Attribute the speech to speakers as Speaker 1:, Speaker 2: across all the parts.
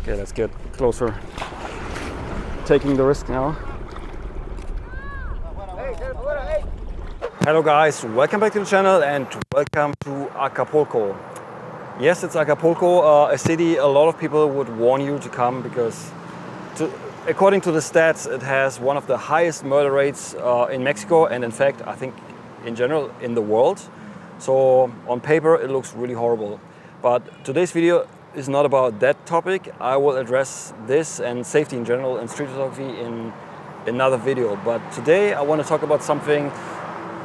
Speaker 1: Okay, let's get closer. Taking the risk now. Hello guys, welcome back to the channel and welcome to Acapulco. Yes, it's Acapulco, a city a lot of people would warn you to come because according to the stats, it has one of the highest murder rates in Mexico and in fact, I think in general in the world. So on paper, it looks really horrible. But today's video is not about that topic. I will address this and safety in general and street photography in another video. But today I want to talk about something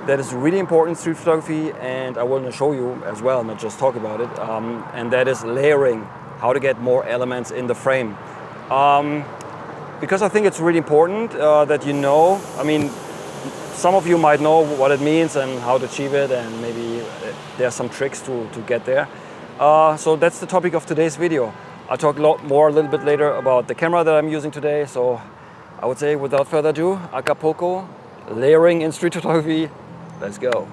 Speaker 1: that is really important in street photography, and I want to show you as well, not just talk about it, and that is layering, how to get more elements in the frame. Because I think it's really important that you know, I mean, some of you might know what it means and how to achieve it, and maybe there are some tricks to get there. So that's the topic of today's video. I'll talk a little bit later about the camera that I'm using today. So I would say without further ado, Acapulco, layering in street photography, let's go.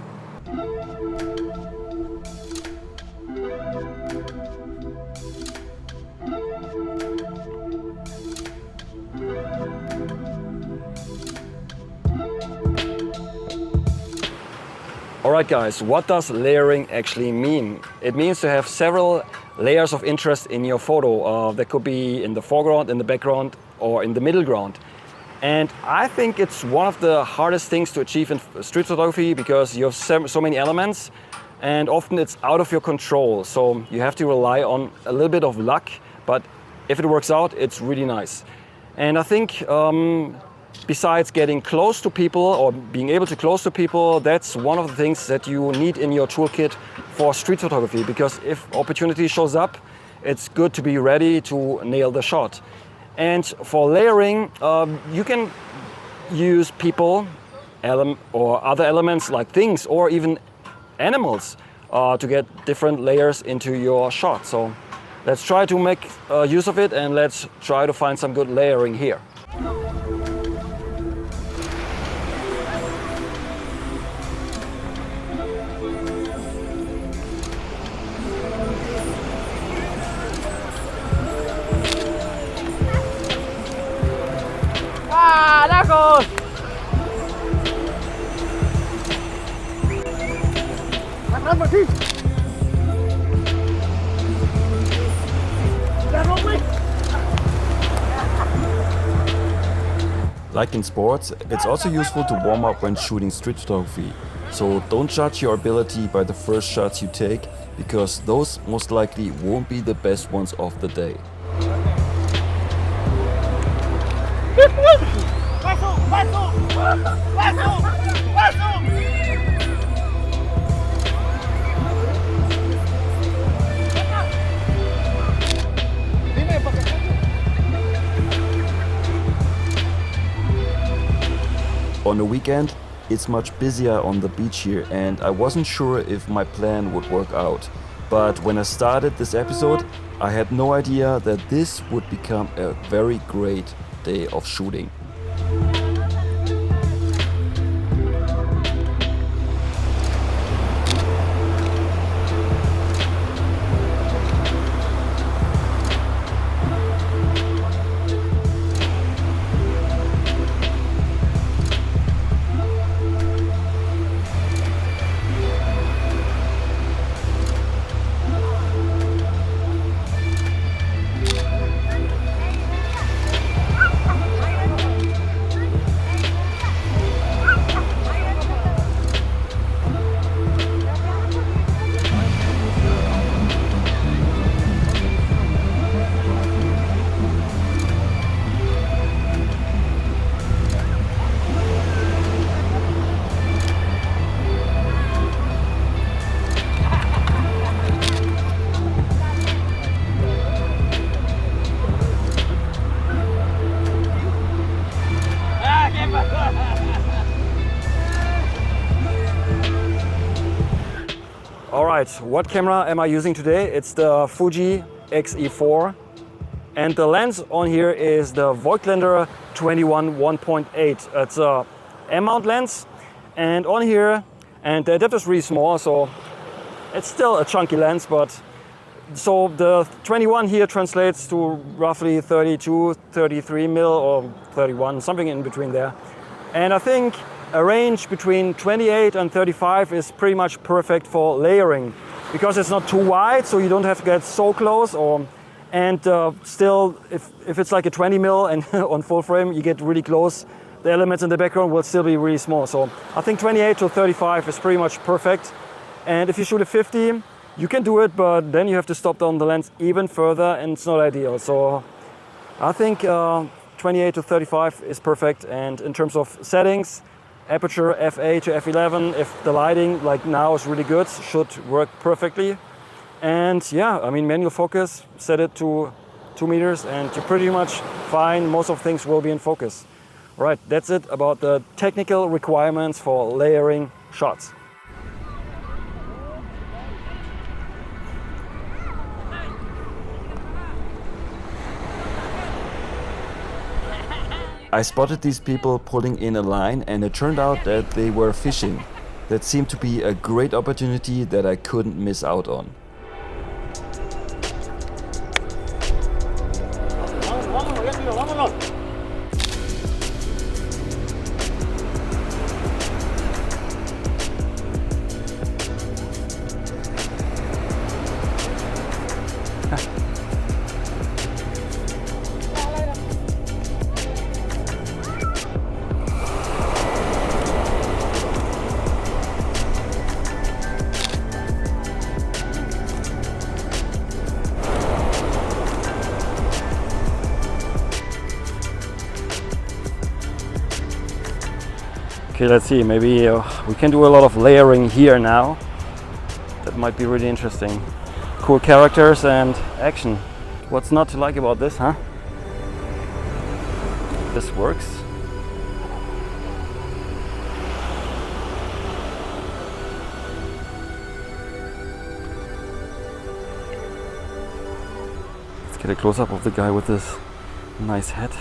Speaker 1: Alright guys, what does layering actually mean? It means to have several layers of interest in your photo. That could be in the foreground, in the background, or in the middle ground. And I think it's one of the hardest things to achieve in street photography because you have so many elements and often it's out of your control. So you have to rely on a little bit of luck, but if it works out, it's really nice. And I think besides getting close to people or being able to close to people, that's one of the things that you need in your toolkit for street photography, because if opportunity shows up, it's good to be ready to nail the shot. And for layering, you can use people or other elements like things or even animals to get different layers into your shot. So let's try to make use of it, and let's try to find some good layering here.
Speaker 2: ¡Lejos! ¡Atrás, Martín!
Speaker 3: Like in sports, it's also useful to warm up when shooting street photography. So don't judge your ability by the first shots you take, because those most likely won't be the best ones of the day. On the weekend, it's much busier on the beach here, and I wasn't sure if my plan would work out. But when I started this episode, I had no idea that this would become a very great day of shooting.
Speaker 1: Alright, what camera am I using today? It's the Fuji X-E4, and the lens on here is the Voigtlander 21 1.8. It's a M-mount lens, and on here, and the adapter is really small, so it's still a chunky lens, but So the 21 here translates to roughly 32, 33 mil or 31, something in between there. And I think a range between 28 and 35 is pretty much perfect for layering because it's not too wide, so you don't have to get so close. And still, if it's like a 20 mil and on full frame, you get really close, the elements in the background will still be really small. So I think 28 to 35 is pretty much perfect. And if you shoot a 50, you can do it, but then you have to stop down the lens even further, and it's not ideal. So I think 28 to 35 is perfect. And in terms of settings, aperture f8 to f11, if the lighting like now is really good, should work perfectly. And yeah, I mean, manual focus, set it to 2 meters and you're pretty much fine. Most of things will be in focus. All right, that's it about the technical requirements for layering shots.
Speaker 3: I spotted these people pulling in a line and it turned out that they were fishing. That seemed to be a great opportunity that I couldn't miss out on.
Speaker 1: Okay, let's see, maybe we can do a lot of layering here now. That might be really interesting. Cool characters and action. What's not to like about this, huh? This works. Let's get a close-up of the guy with this nice hat.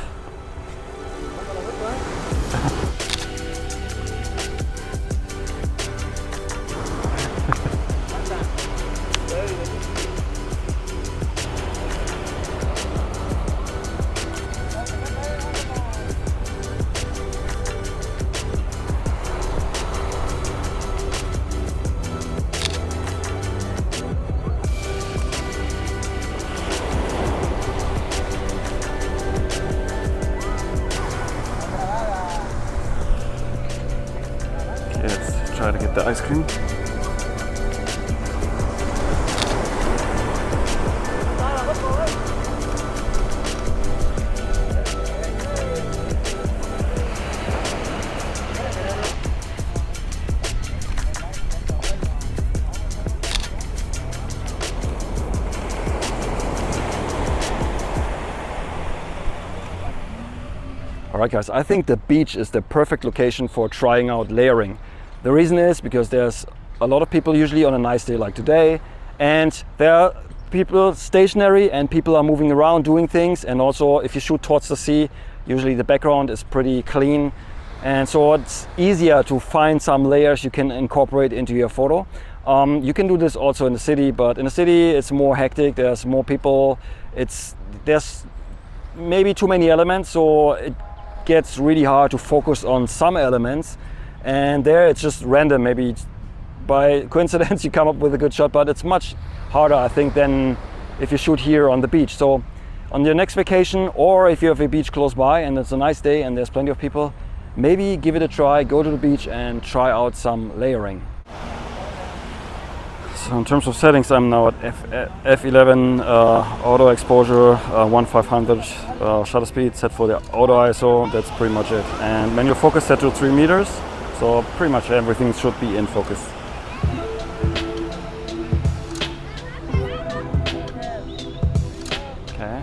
Speaker 1: Try to get the ice cream. Alright guys, I think the beach is the perfect location for trying out layering. The reason is because there's a lot of people usually on a nice day like today, and there are people stationary and people are moving around doing things, and also if you shoot towards the sea, usually the background is pretty clean, and so it's easier to find some layers you can incorporate into your photo. You can do this also in the city, but in the city it's more hectic, there's more people, there's maybe too many elements, so it gets really hard to focus on some elements. And there it's just random, maybe by coincidence you come up with a good shot, but it's much harder I think than if you shoot here on the beach. So on your next vacation, or if you have a beach close by and it's a nice day and there's plenty of people, maybe give it a try, go to the beach and try out some layering. So in terms of settings, I'm now at f11 auto exposure, 1500 shutter speed set for the auto ISO. That's pretty much it. And manual focus set to 3 meters. So pretty much everything should be in focus. Okay.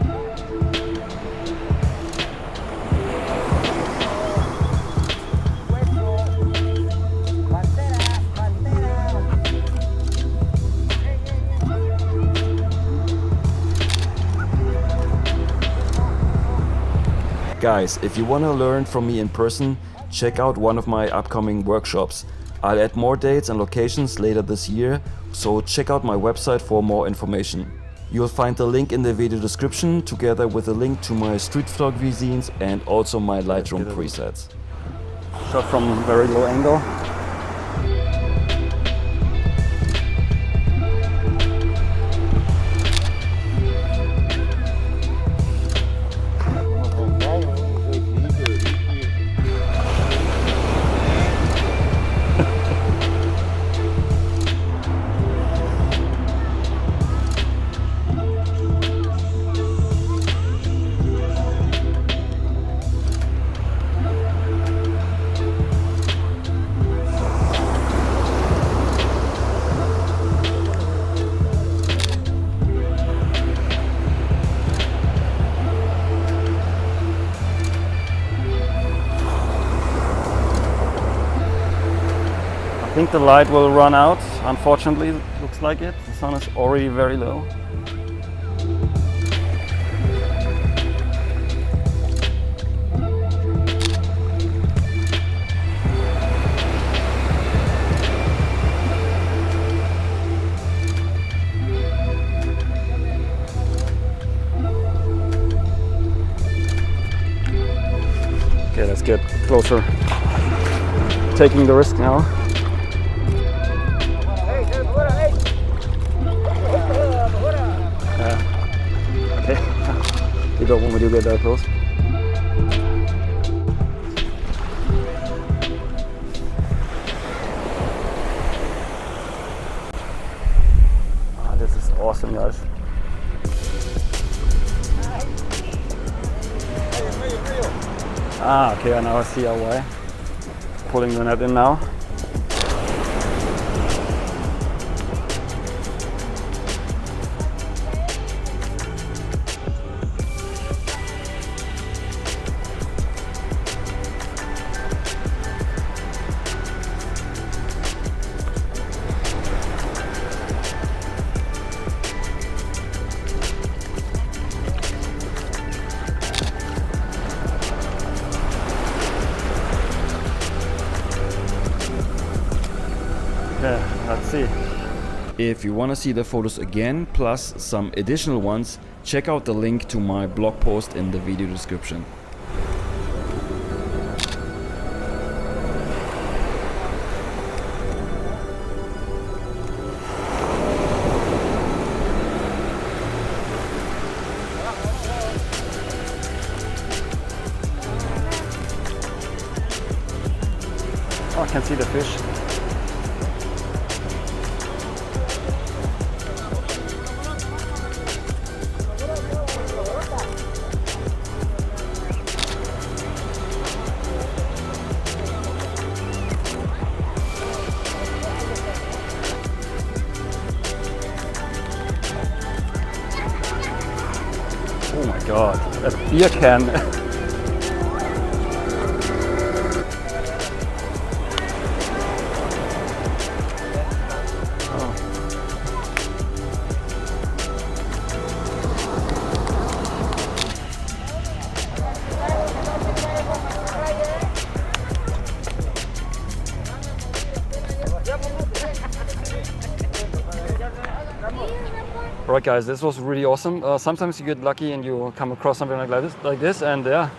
Speaker 3: Guys, if you want to learn from me in person, check out one of my upcoming workshops. I'll add more dates and locations later this year, so check out my website for more information. You'll find the link in the video description together with a link to my street photography scenes and also my Lightroom presets.
Speaker 1: Shot from very low angle. I think the light will run out, unfortunately, it looks like it. The sun is already very low. Okay, let's get closer. Taking the risk now. Okay, you don't want me to get that close. This is awesome, guys. Okay, I now see why. Pulling the net in now. Let's see.
Speaker 3: If you want to see the photos again, plus some additional ones, check out the link to my blog post in the video description.
Speaker 1: Oh, I can see the fish. Oh my god, a beer can. Right guys, this was really awesome. Sometimes you get lucky and you come across something like this, and yeah,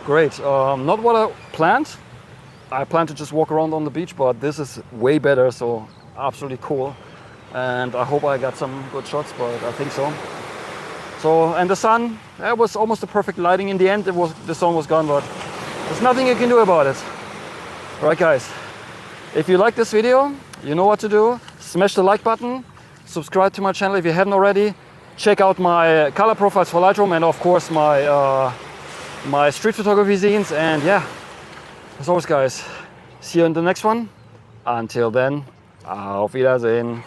Speaker 1: great. Not what I planned. I planned to just walk around on the beach, but this is way better, so absolutely cool. And I hope I got some good shots, but I think so. So, and the sun, it was almost the perfect lighting in the end. The sun was gone, but there's nothing you can do about it. Right guys, if you like this video, you know what to do. Smash the like button. Subscribe to my channel if you haven't already. Check out my color profiles for Lightroom and of course my street photography scenes. And yeah, as always guys, see you in the next one. Until then, auf Wiedersehen.